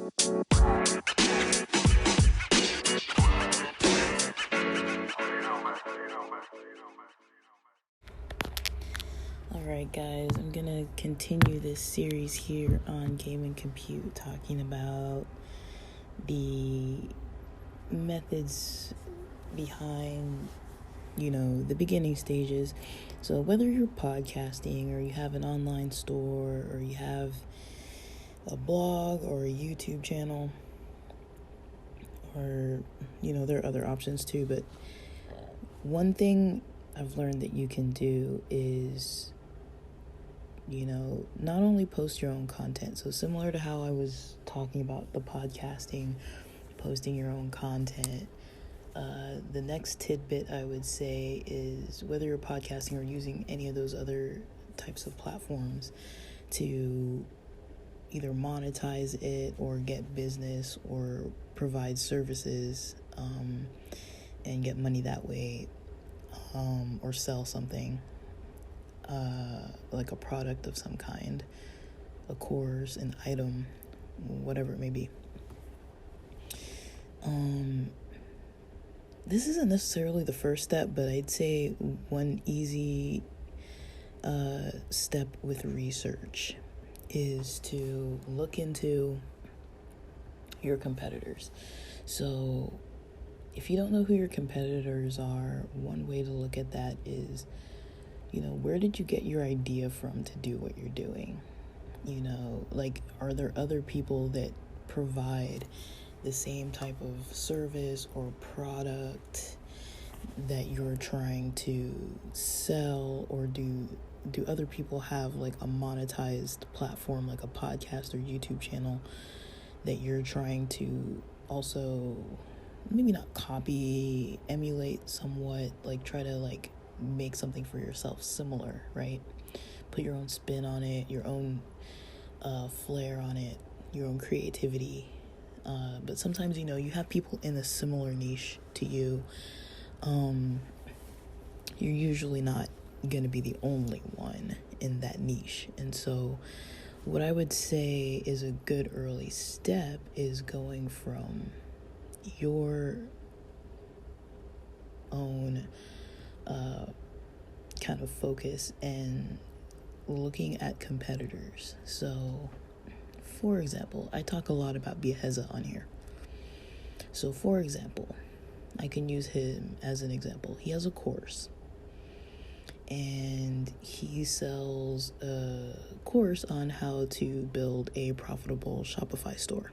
Alright guys, I'm gonna continue this series here on Game and Compute, talking about the methods behind, the beginning stages. So whether you're podcasting or you have an online store or you have a blog or a YouTube channel, or, there are other options too, but one thing I've learned that you can do is not only post your own content. So similar to how I was talking about the podcasting, posting your own content, the next tidbit I would say is whether you're podcasting or using any of those other types of platforms to either monetize it or get business or provide services, and get money that way, or sell something, like a product of some kind, a course, an item, whatever it may be. This isn't necessarily the first step, but I'd say one easy step with research is to look into your competitors. So if you don't know who your competitors are, one way to look at that is, where did you get your idea from to do what you're doing? Are there other people that provide the same type of service or product that you're trying to sell? Or do other people have like a monetized platform, like a podcast or YouTube channel, that you're trying to also maybe not copy, emulate somewhat, like try to like make something for yourself similar, right? Put your own spin on it, your own flair on it, your own creativity. But sometimes, you have people in a similar niche to you. You're usually not going to be the only one in that niche. And so what I would say is a good early step is going from your own kind of focus and looking at competitors. So, for example, I talk a lot about Bieheza on here. So, for example, I can use him as an example. He has a course, and he sells a course on how to build a profitable Shopify store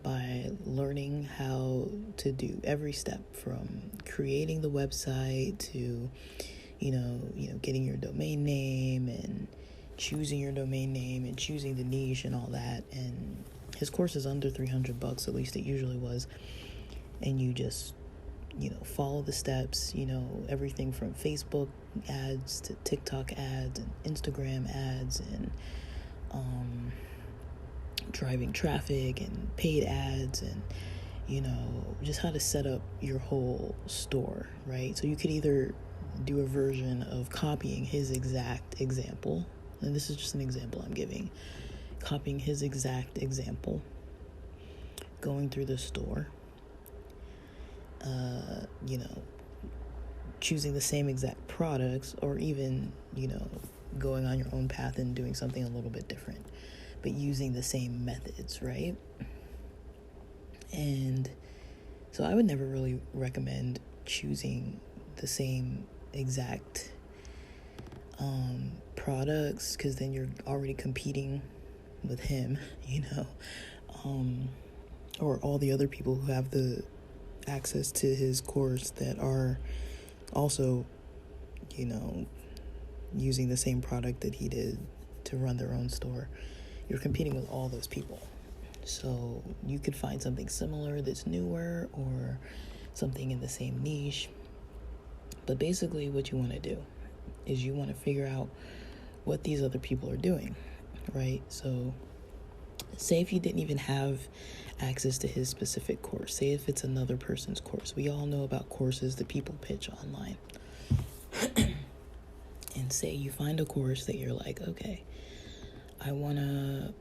by learning how to do every step from creating the website to, getting your domain name and choosing your domain name and choosing the niche and all that. And his course is under $300, at least it usually was. And you just, follow the steps, everything from Facebook ads to TikTok ads and Instagram ads and, driving traffic and paid ads and, just how to set up your whole store, right? So you could either do a version of copying his exact example, and this is just an example I'm giving, copying his exact example, going through the store, choosing the same exact products, or even, going on your own path and doing something a little bit different, but using the same methods, right? And so I would never really recommend choosing the same exact products, because then you're already competing with him, or all the other people who have the access to his course that are also, using the same product that he did to run their own store. You're competing with all those people. So you could find something similar that's newer or something in the same niche. But basically what you want to do is you want to figure out what these other people are doing, right? So say if you didn't even have access to his specific course, say if it's another person's course. We all know about courses that people pitch online. And say you find a course that you're like, okay, I want to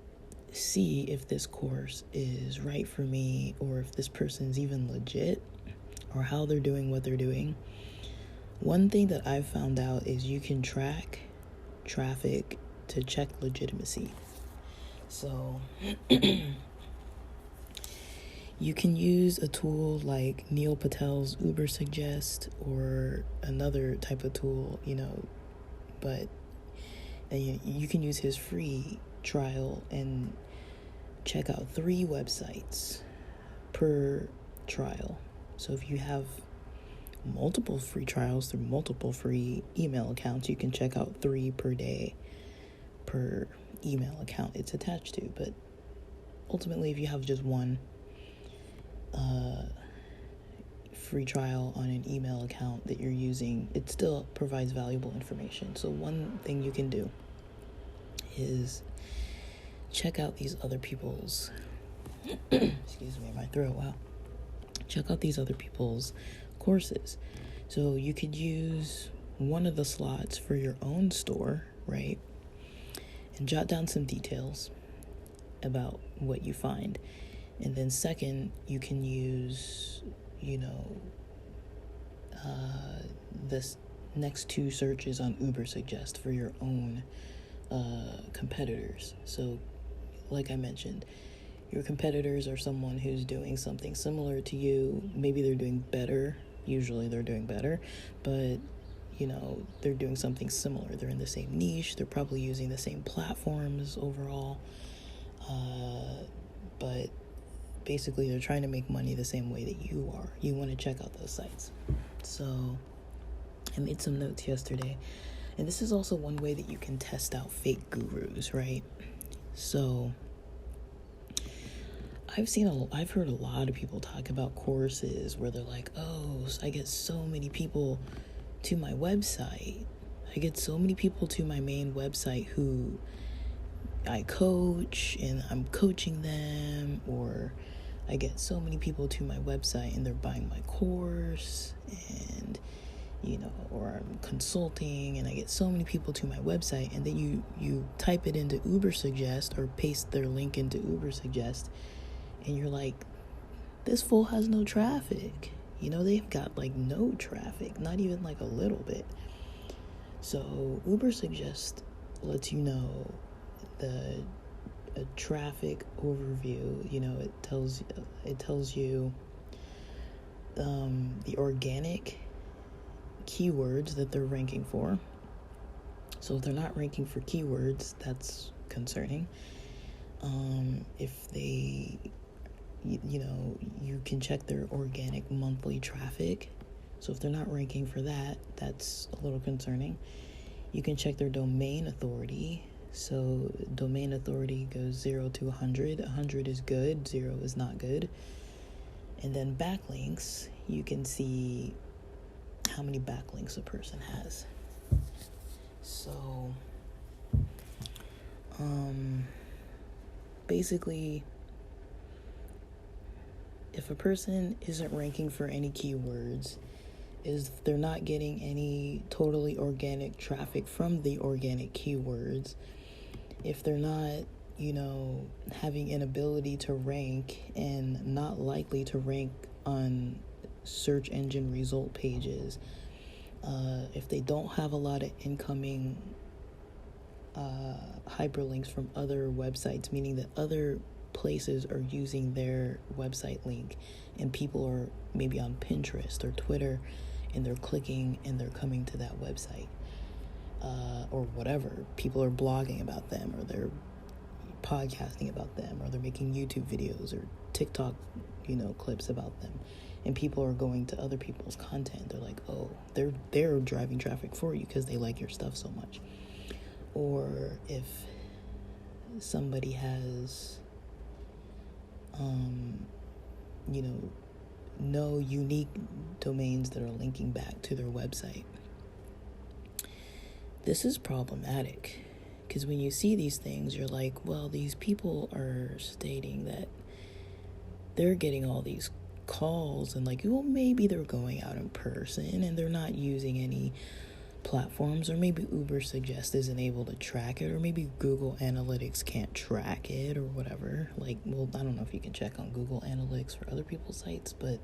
see if this course is right for me, or if this person's even legit, or how they're doing what they're doing. One thing that I've found out is you can track traffic to check legitimacy. So you can use a tool like Neil Patel's Uber Suggest, or another type of tool, but you can use his free trial and check out 3 websites per trial. So if you have multiple free trials through multiple free email accounts, you can check out 3 per day per email account it's attached to. But ultimately, if you have just one free trial on an email account that you're using, it still provides valuable information. So one thing you can do is check out these other people's excuse me, my throat, wow. Check out these other people's courses. So you could use one of the slots for your own store, right? And jot down some details about what you find. And then second, you can use, this next 2 searches on Uber Suggest for your own competitors. So like I mentioned, your competitors are someone who's doing something similar to you. Maybe they're doing better. Usually they're doing better, but they're doing something similar. They're in the same niche. They're probably using the same platforms overall. But basically they're trying to make money the same way that you are. You want to check out those sites. So I made some notes yesterday. And this is also one way that you can test out fake gurus, right? So I've heard a lot of people talk about courses where they're like, oh, I get so many people to my website. I get so many people to my main website who I coach and I'm coaching them, or I get so many people to my website and they're buying my course, and or I'm consulting and I get so many people to my website. And then you type it into Uber Suggest or paste their link into Uber Suggest, and you're like, this fool has no traffic. They've got like no traffic, not even like a little bit. So Uber Suggest lets you know the traffic overview. It tells you the organic keywords that they're ranking for. So if they're not ranking for keywords, that's concerning. If they, you can check their organic monthly traffic. So if they're not ranking for that, that's a little concerning. You can check their domain authority. So domain authority goes 0 to 100. 100 is good, 0 is not good. And then backlinks, you can see how many backlinks a person has. So basically, if a person isn't ranking for any keywords, is they're not getting any totally organic traffic from the organic keywords, if they're not, having an ability to rank and not likely to rank on search engine result pages, if they don't have a lot of incoming hyperlinks from other websites, meaning that other places are using their website link and people are maybe on Pinterest or Twitter and they're clicking and they're coming to that website, or whatever. People are blogging about them, or they're podcasting about them, or they're making YouTube videos or TikTok, clips about them, and people are going to other people's content. They're like, oh, they're driving traffic for you because they like your stuff so much. Or if somebody has no unique domains that are linking back to their website. This is problematic, because when you see these things, you're like, well, these people are stating that they're getting all these calls, and like, well, maybe they're going out in person and they're not using any platforms, or maybe Uber Suggest isn't able to track it, or maybe Google Analytics can't track it, or whatever. Like, well, I don't know if you can check on Google Analytics for other people's sites, but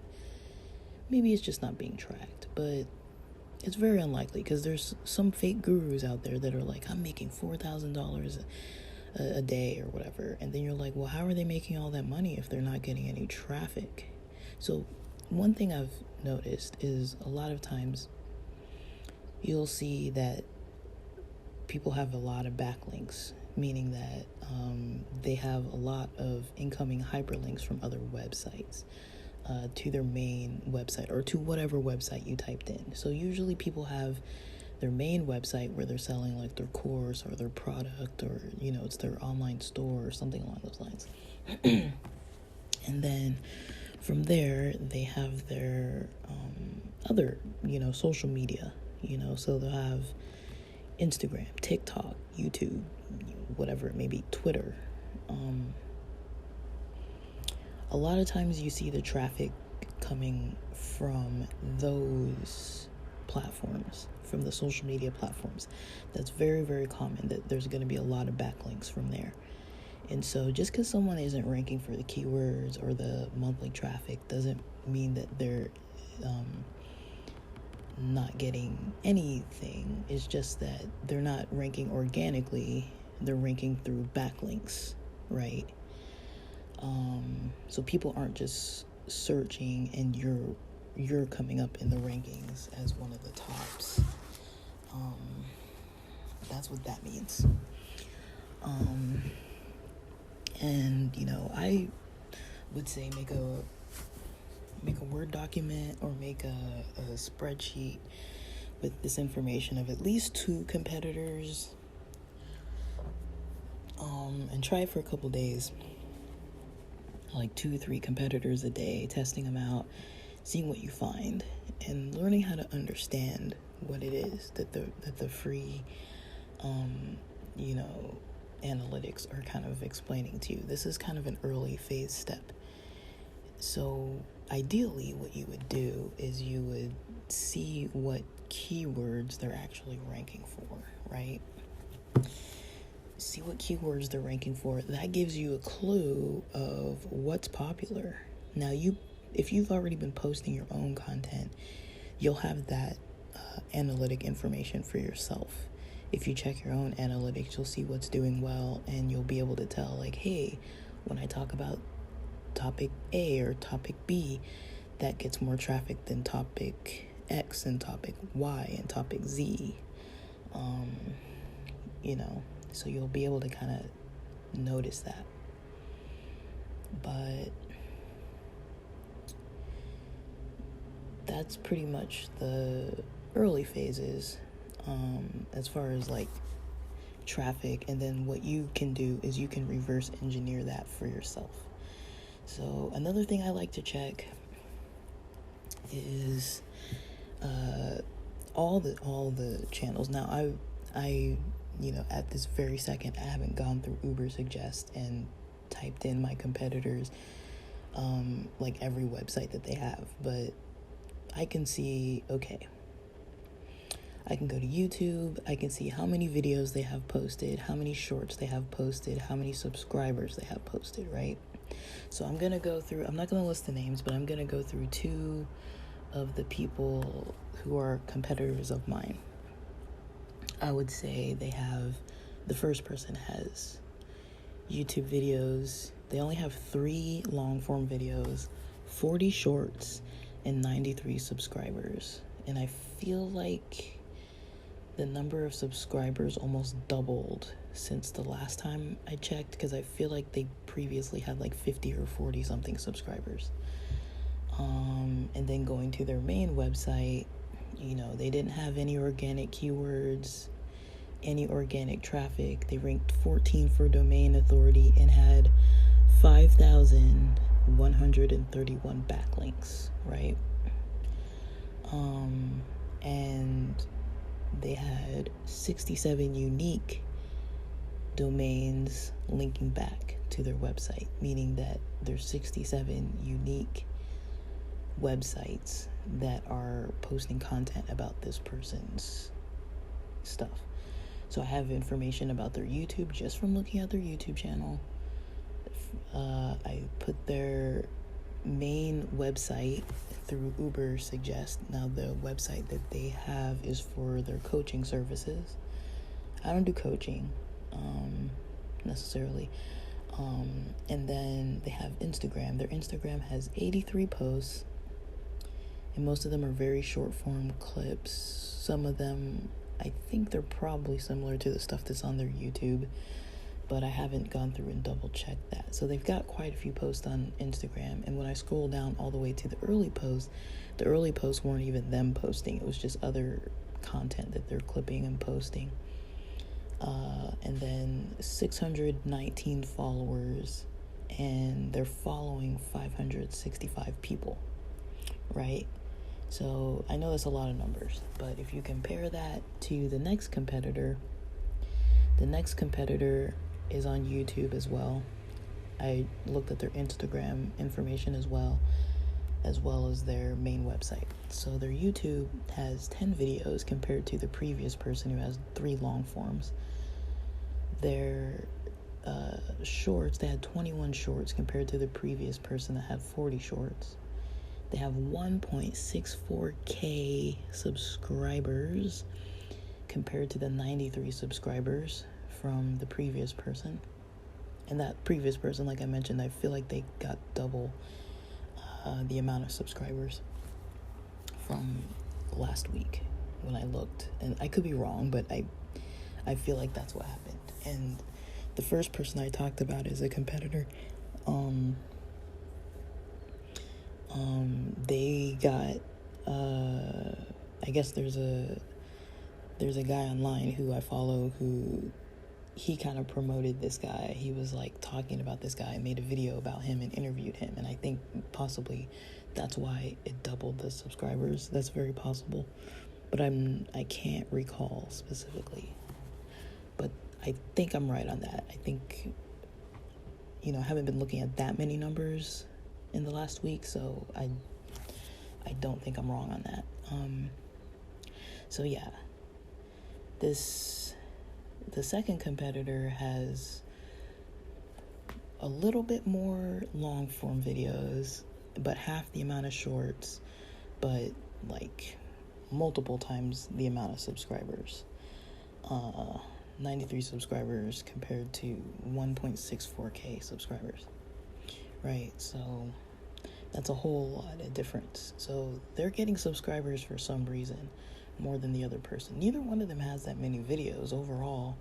maybe it's just not being tracked. But it's very unlikely, because there's some fake gurus out there that are like, I'm making $4,000 a day or whatever, and then you're like, well, how are they making all that money if they're not getting any traffic? So one thing I've noticed is a lot of times you'll see that people have a lot of backlinks, meaning that they have a lot of incoming hyperlinks from other websites to their main website, or to whatever website you typed in. So usually people have their main website where they're selling like their course or their product, or it's their online store or something along those lines. And then from there they have their other social media, so they'll have Instagram, TikTok, YouTube, whatever it may be, Twitter. A lot of times you see the traffic coming from those platforms, from the social media platforms. That's very, very common, that there's going to be a lot of backlinks from there. And so just because someone isn't ranking for the keywords or the monthly traffic doesn't mean that they're not getting anything. It's just that they're not ranking organically, they're ranking through backlinks, right? So people aren't just searching and you're coming up in the rankings as one of the tops. That's what that means. And I would say make a Word document, or make a spreadsheet with this information of at least 2 competitors, and try it for a couple days, like 2-3 competitors a day, testing them out, seeing what you find, and learning how to understand what it is that the free analytics are kind of explaining to you. This is kind of an early phase step. So ideally what you would do is you would see what keywords they're actually ranking for, right? See what keywords they're ranking for. That gives you a clue of what's popular. Now, if you've already been posting your own content, you'll have that analytic information for yourself. If you check your own analytics, you'll see what's doing well, and you'll be able to tell, like, hey, when I talk about topic A or topic B, that gets more traffic than topic X and topic Y and topic Z. So you'll be able to kind of notice that. But that's pretty much the early phases, as far as like traffic. And then what you can do is you can reverse engineer that for yourself. So another thing I like to check is all the channels. Now I at this very second, I haven't gone through Uber Suggest and typed in my competitors, like every website that they have, but I can see, okay, I can go to YouTube, I can see how many videos they have posted, how many shorts they have posted, how many subscribers they have posted, right? So I'm going to go through, I'm not going to list the names, but I'm going to go through 2 of the people who are competitors of mine. I would say the first person has YouTube videos. They only have 3 long form videos, 40 shorts, and 93 subscribers. And I feel like the number of subscribers almost doubled since the last time I checked, because I feel like they previously had like 50 or 40 something subscribers. And then going to their main website, they didn't have any organic keywords, any organic traffic. They ranked 14 for domain authority and had 5,131 backlinks, right? And they had 67 unique domains linking back to their website, meaning that there's 67 unique websites that are posting content about this person's stuff. So I have information about their YouTube just from looking at their YouTube channel. I put their main website through Uber Suggest. Now the website that they have is for their coaching services. I don't do coaching necessarily. And then they have Instagram. Their Instagram has 83 posts, and most of them are very short form clips. Some of them, I think they're probably similar to the stuff that's on their YouTube, but I haven't gone through and double checked that. So they've got quite a few posts on Instagram, and when I scroll down all the way to the early posts weren't even them posting. It was just other content that they're clipping and posting. And then 619 followers, and they're following 565 people, right? So I know that's a lot of numbers, but if you compare that to the next competitor is on YouTube as well. I looked at their Instagram information as well as their main website. So their YouTube has 10 videos compared to the previous person who has 3 long forms. Their shorts, they had 21 shorts compared to the previous person that had 40 shorts. They have 1.64K subscribers compared to the 93 subscribers from the previous person. And that previous person, like I mentioned, I feel like they got double the amount of subscribers from last week when I looked. And I could be wrong, but I feel like that's what happened. And the first person I talked about is a competitor. They got, I guess there's a guy online who I follow who he kind of promoted this guy. He was like talking about this guy, made a video about him and interviewed him. And I think possibly that's why it doubled the subscribers. That's very possible. But I can't recall specifically. But I think I'm right on that. I think, I haven't been looking at that many numbers in the last week, so I don't think I'm wrong on that. So yeah, the second competitor has a little bit more long form videos, but half the amount of shorts, but like multiple times the amount of subscribers. 93 subscribers compared to 1.64K subscribers, right? So that's a whole lot of difference. So they're getting subscribers for some reason more than the other person. Neither one of them has that many videos overall.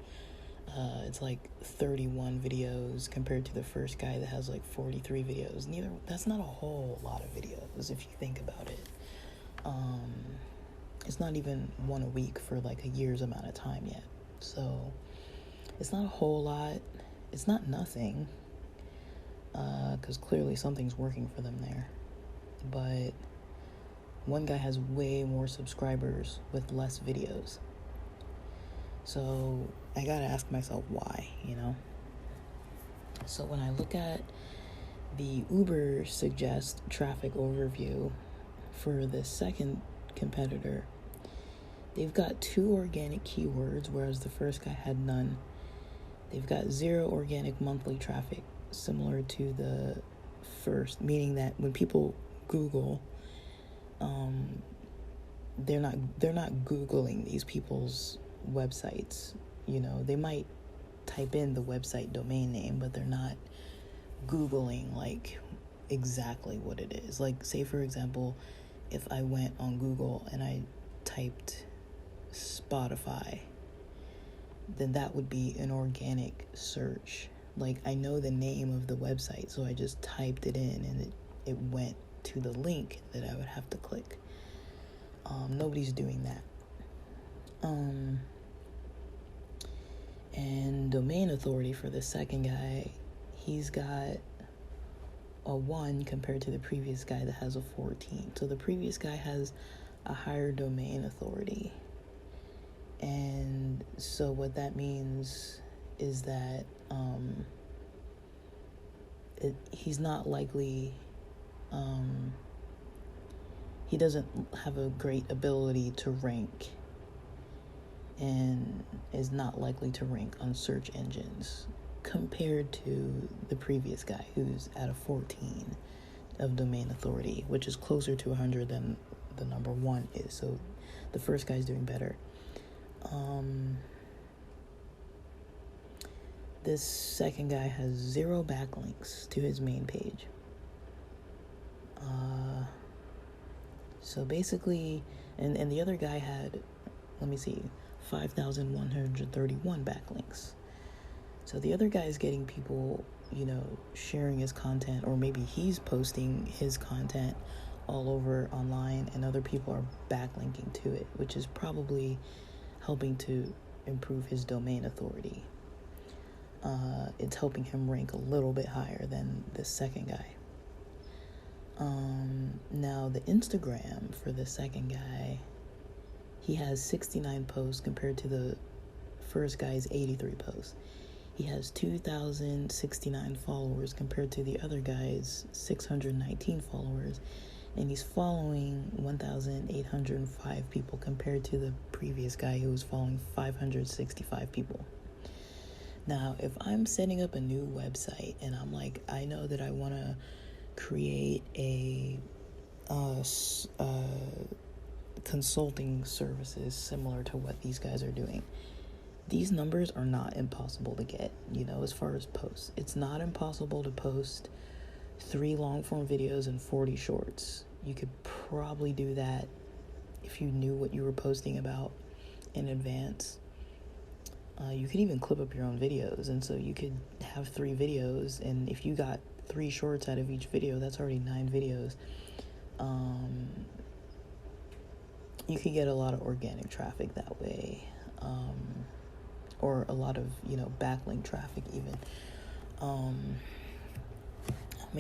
It's like 31 videos compared to the first guy that has like 43 videos. That's not a whole lot of videos if you think about it. It's not even one a week for like a year's amount of time yet. So it's not a whole lot. It's not nothing, because clearly something's working for them there. But one guy has way more subscribers with less videos. So I gotta ask myself why, So when I look at the Uber Suggest traffic overview for the second competitor, they've got 2 organic keywords, whereas the first guy had none. They've got 0 organic monthly traffic, similar to the first, meaning that when people Google, they're not Googling these people's websites. They might type in the website domain name, but they're not Googling like exactly what it is. Like, say for example, if I went on Google and I typed Spotify, then that would be an organic search. Like, I know the name of the website, so I just typed it in and it went to the link that I would have to click. Nobody's doing that. And domain authority for the second guy, he's got a 1 compared to the previous guy that has a 14. So the previous guy has a higher domain authority. And so what that means is that he's not likely, he doesn't have a great ability to rank and is not likely to rank on search engines compared to the previous guy who's at a 14 of domain authority, which is closer to 100 than the number one is. So the first guy's doing better. This second guy has 0 backlinks to his main page. So basically, and the other guy had, 5,131 backlinks. So the other guy is getting people, sharing his content, or maybe he's posting his content all over online, and other people are backlinking to it, which is probably helping to improve his domain authority. It's helping him rank a little bit higher than the second guy. Now the Instagram for the second guy, he has 69 posts compared to the first guy's 83 posts. He has 2,069 followers compared to the other guy's 619 followers. And he's following 1,805 people compared to the previous guy who was following 565 people. Now, if I'm setting up a new website and I'm like, I know that I want to create a consulting services similar to what these guys are doing, these numbers are not impossible to get, as far as posts. It's not impossible to post 3 long form videos and 40 shorts. You could probably do that if you knew what you were posting about in advance. You could even clip up your own videos, and so you could have 3 videos, and if you got 3 shorts out of each video, that's already 9 videos. You could get a lot of organic traffic that way, or a lot of backlink traffic even.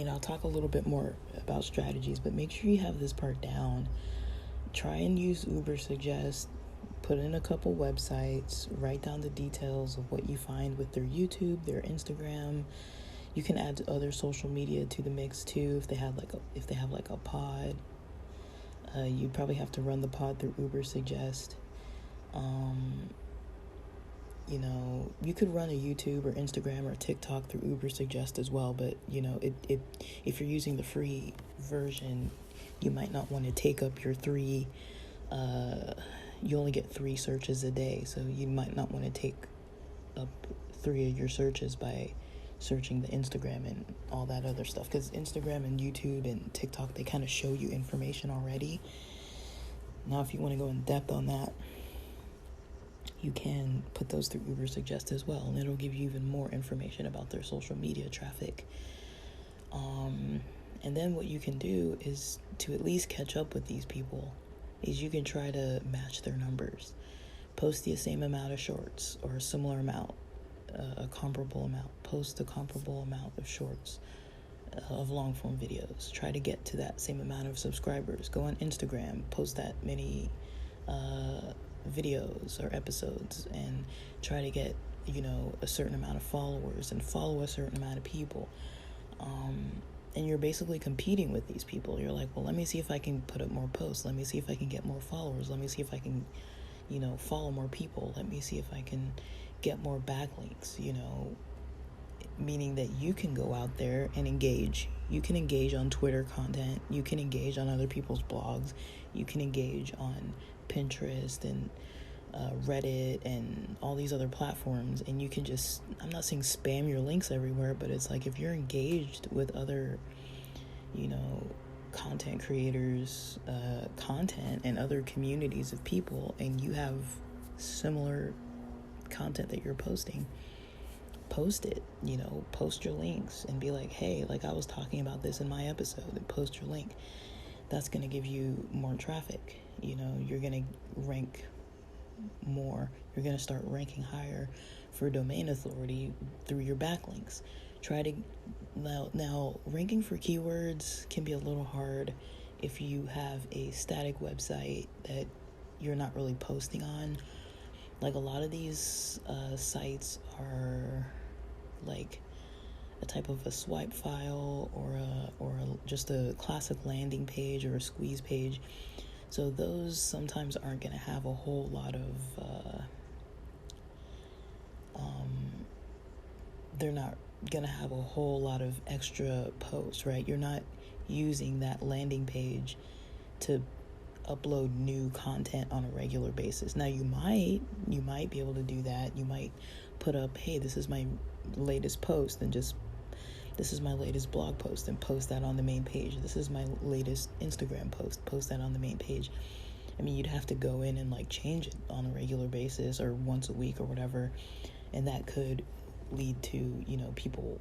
I'll talk a little bit more about strategies, but make sure you have this part down. Try and use Uber Suggest. Put in a couple websites, write down the details of what you find with their YouTube, their Instagram. You can add other social media to the mix too if they have like a pod. You'd probably have to run the pod through Uber Suggest. You could run a YouTube or Instagram or TikTok through Uber Suggest as well, but if you're using the free version, you might not want to take up your 3 you only get 3 searches a day, so you might not want to take up 3 of your searches by searching the Instagram and all that other stuff, because Instagram and YouTube and TikTok, they kind of show you information already. Now, if you want to go in depth on that, you can put those through Uber Suggest as well, and it'll give you even more information about their social media traffic. And then what you can do is to at least catch up with these people, is you can try to match their numbers. Post the same amount of shorts, or a similar amount, a comparable amount. Post a comparable amount of shorts, of long form videos. Try to get to that same amount of subscribers. Go on Instagram, post that many videos or episodes, and try to get a certain amount of followers, and follow a certain amount of people. And you're basically competing with these people. You're like, well, let me see if I can put up more posts. Let me see if I can get more followers. Let me see if I can, follow more people. Let me see if I can get more backlinks, meaning that you can go out there and engage. You can engage on Twitter content. You can engage on other people's blogs. You can engage on Pinterest and Reddit and all these other platforms, and you can just, I'm not saying spam your links everywhere, but it's like if you're engaged with other content creators, content, and other communities of people, and you have similar content that you're posting, post it, post your links and be like, hey, like I was talking about this in my episode, and post your link. That's going to give you more traffic. You're going to rank more. You're going to start ranking higher for domain authority through your backlinks. Try to now ranking for keywords can be a little hard if you have a static website that you're not really posting on. Like a lot of these sites are like a type of a swipe file or just a classic landing page or a squeeze page. So those sometimes aren't going to have a whole lot of they're not gonna have a whole lot of extra posts, right? You're not using that landing page to upload new content on a regular basis. Now you might be able to do that. You might put up, hey, this is my latest post, and just, this is my latest blog post, and post that on the main page. This is my latest Instagram post that on the main page. I mean, you'd have to go in and like change it on a regular basis or once a week or whatever, and that could lead to, you know, people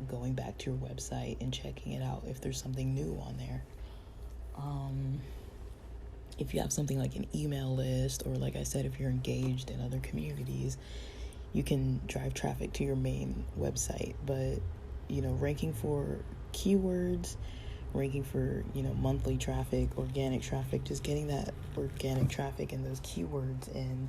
going back to your website and checking it out if there's something new on there. If you have something like an email list, or like I said, if you're engaged in other communities, you can drive traffic to your main website. But, you know, ranking for keywords, ranking for, you know, monthly traffic, organic traffic, just getting that organic traffic and those keywords in,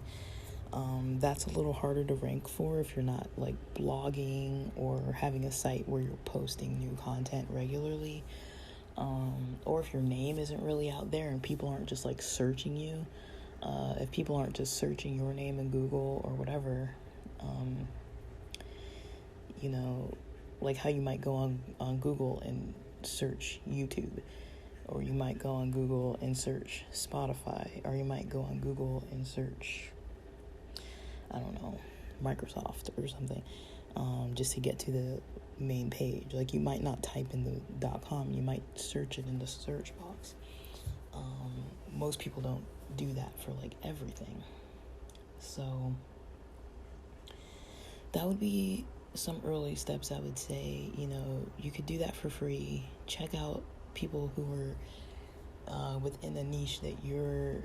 that's a little harder to rank for if you're not like blogging or having a site where you're posting new content regularly. Or if your name isn't really out there and people aren't just like searching you, if people aren't just searching your name in Google or whatever, you know, like how you might go on Google and search YouTube, or you might go on Google and search Spotify, or you might go on Google and search, I don't know, Microsoft or something, just to get to the main page. Like, you might not type in the .com, you might search it in the search box. Most people don't do that for like everything. So that would be some early steps, I would say. You know, you could do that for free. Check out people who are within the niche that you're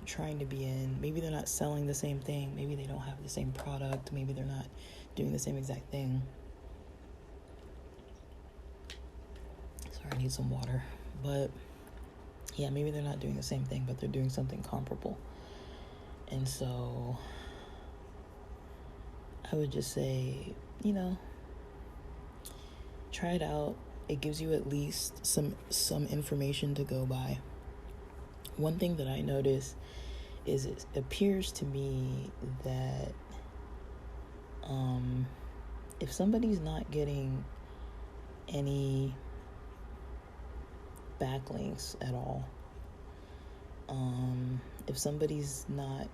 trying to be in. Maybe they're not selling the same thing. Maybe they don't have the same product. Maybe they're not doing the same exact thing. Sorry, I need some water. But yeah, maybe they're not doing the same thing, but they're doing something comparable. And so I would just say, you know, try it out. It gives you at least some information to go by. One thing that I notice is it appears to me that if somebody's not getting any backlinks at all, if somebody's not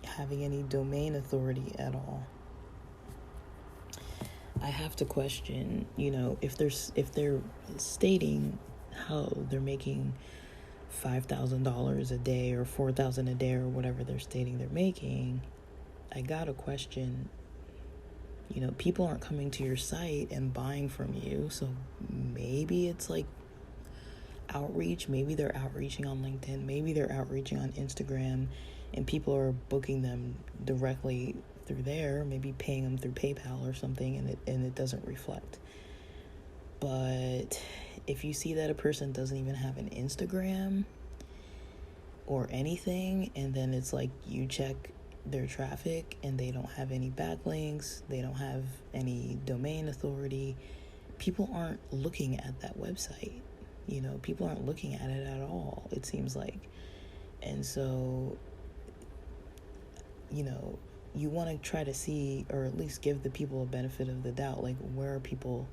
having any domain authority at all, I have to question, you know, if they're stating how they're making $5,000 a day or $4,000 a day or whatever they're stating they're making, I gotta question, you know, people aren't coming to your site and buying from you, so maybe it's like outreach. Maybe they're outreaching on LinkedIn, maybe they're outreaching on Instagram, and people are booking them directly through there, maybe paying them through PayPal or something, and it doesn't reflect. But if you see that a person doesn't even have an Instagram or anything, and then it's like you check their traffic and they don't have any backlinks, they don't have any domain authority, people aren't looking at that website. You know, people aren't looking at it at all, it seems like. And so, you know, you want to try to see, or at least give the people a benefit of the doubt, like, where are people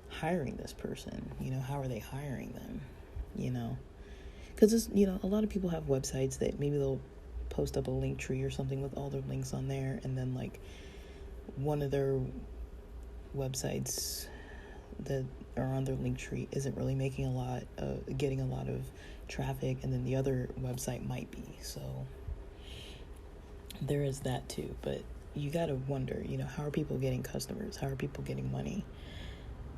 hiring this person? You know, how are they hiring them? You know, because, you know, a lot of people have websites that maybe they'll post up a link tree or something with all their links on there, and then like one of their websites that are on their link tree isn't really making getting a lot of traffic, and then the other website might be. So there is that too. But you gotta wonder, you know, how are people getting customers? How are people getting money?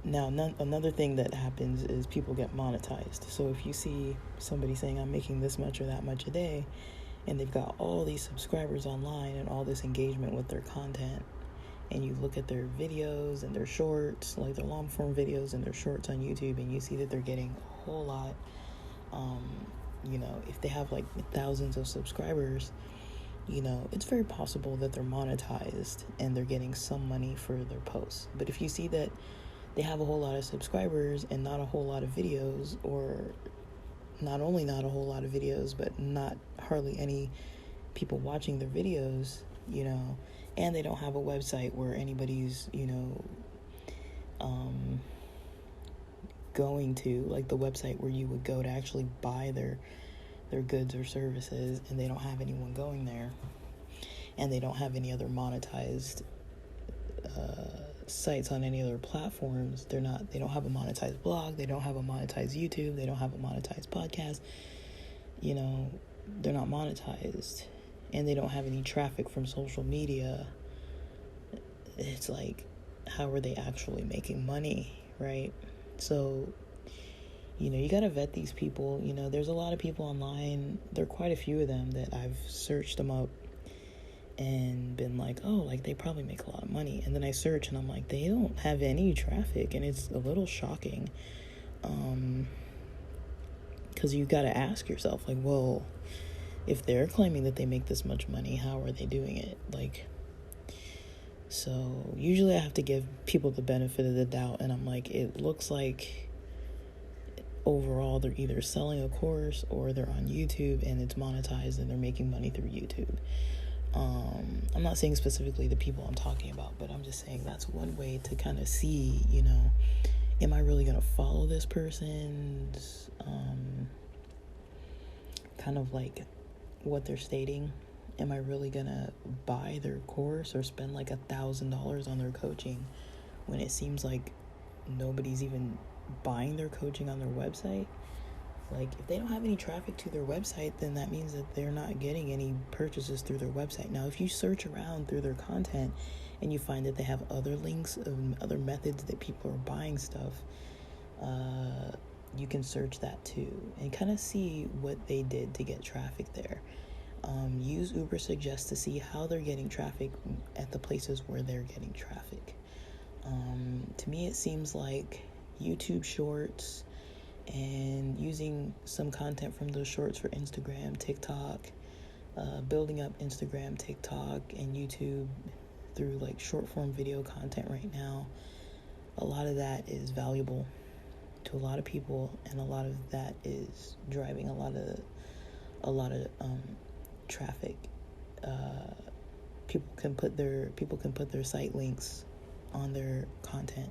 Now, another thing that happens is people get monetized. So if you see somebody saying, I'm making this much or that much a day, and they've got all these subscribers online and all this engagement with their content, and you look at their videos and their shorts, like their long form videos and their shorts on YouTube, and you see that they're getting a whole lot, you know, if they have like thousands of subscribers, you know, it's very possible that they're monetized and they're getting some money for their posts. But if you see that they have a whole lot of subscribers and not a whole lot of videos, or not only not a whole lot of videos, but not hardly any people watching their videos, you know, and they don't have a website where anybody's, going to, like the website where you would go to actually buy their goods or services, and they don't have anyone going there, and they don't have any other monetized sites on any other platforms. They don't have a monetized blog, they don't have a monetized YouTube, they don't have a monetized podcast. They're not monetized, and they don't have any traffic from social media. It's like, how are they actually making money, right? So, you got to vet these people. There's a lot of people online. There are quite a few of them that I've searched them up and been like, oh, like they probably make a lot of money. And then I search and I'm like, they don't have any traffic, and it's a little shocking. Because you got to ask yourself, like, well, if they're claiming that they make this much money, how are they doing it? So usually I have to give people the benefit of the doubt, and I'm like, it looks like overall they're either selling a course or they're on YouTube and it's monetized and they're making money through YouTube. I'm not saying specifically the people I'm talking about, but I'm just saying that's one way to kind of see, am I really going to follow this person's kind of like what they're stating? Am I really going to buy their course or spend like $1,000 on their coaching when it seems like nobody's even buying their coaching on their website? Like, if they don't have any traffic to their website, then that means that they're not getting any purchases through their website. Now, if you search around through their content and you find that they have other links, other methods that people are buying stuff, you can search that too and kind of see what they did to get traffic there. Use Uber Suggest to see how they're getting traffic at the places where they're getting traffic. To me, it seems like YouTube Shorts and using some content from those shorts for Instagram, TikTok, building up Instagram, TikTok, and YouTube through like short form video content right now. A lot of that is valuable to a lot of people, and a lot of that is driving a lot of traffic. People can put their site links on their content,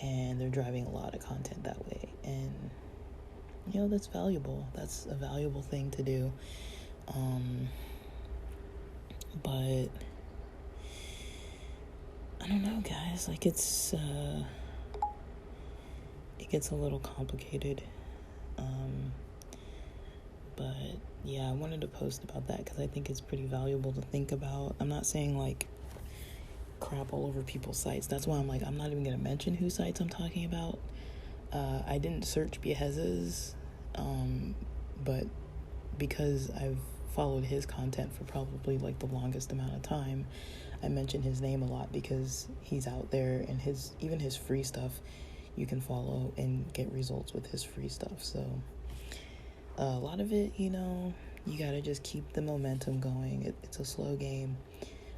and they're driving a lot of content that way. And that's valuable. That's a valuable thing to do. But I don't know, guys. Like, it gets a little complicated. But yeah, I wanted to post about that because I think it's pretty valuable to think about. I'm not saying like crap all over people's sites. That's why I'm like, I'm not even going to mention whose sites I'm talking about. I didn't search Bieza's, but because I've followed his content for probably like the longest amount of time, I mention his name a lot because he's out there, and even his free stuff you can follow and get results with his free stuff. So a lot of it, you gotta just keep the momentum going. It's a slow game.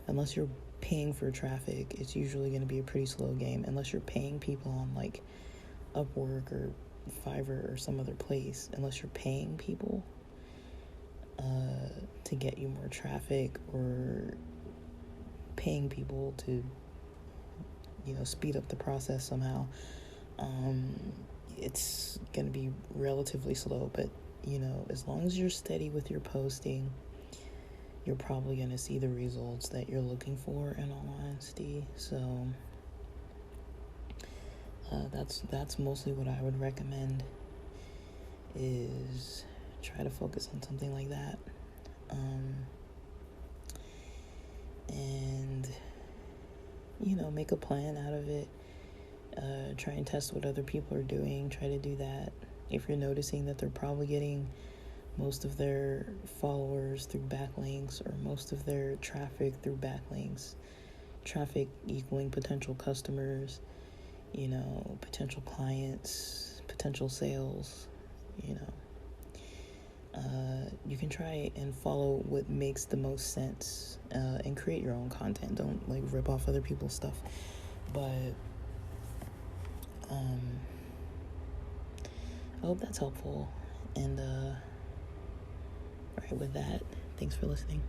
Unless you're paying for traffic, it's usually going to be a pretty slow game. Unless you're paying people on like Upwork or Fiverr or some other place. Unless you're paying people to get you more traffic, or paying people to speed up the process somehow, it's going to be relatively slow. But as long as you're steady with your posting, you're probably going to see the results that you're looking for, in all honesty. So that's mostly what I would recommend, is try to focus on something like that. And make a plan out of it. Try and test what other people are doing. Try to do that. If you're noticing that they're probably getting most of their followers through backlinks, or most of their traffic through backlinks, traffic equaling potential customers, potential clients, potential sales, you can try and follow what makes the most sense, and create your own content. Don't like rip off other people's stuff. But I hope that's helpful. And all right, with that, thanks for listening.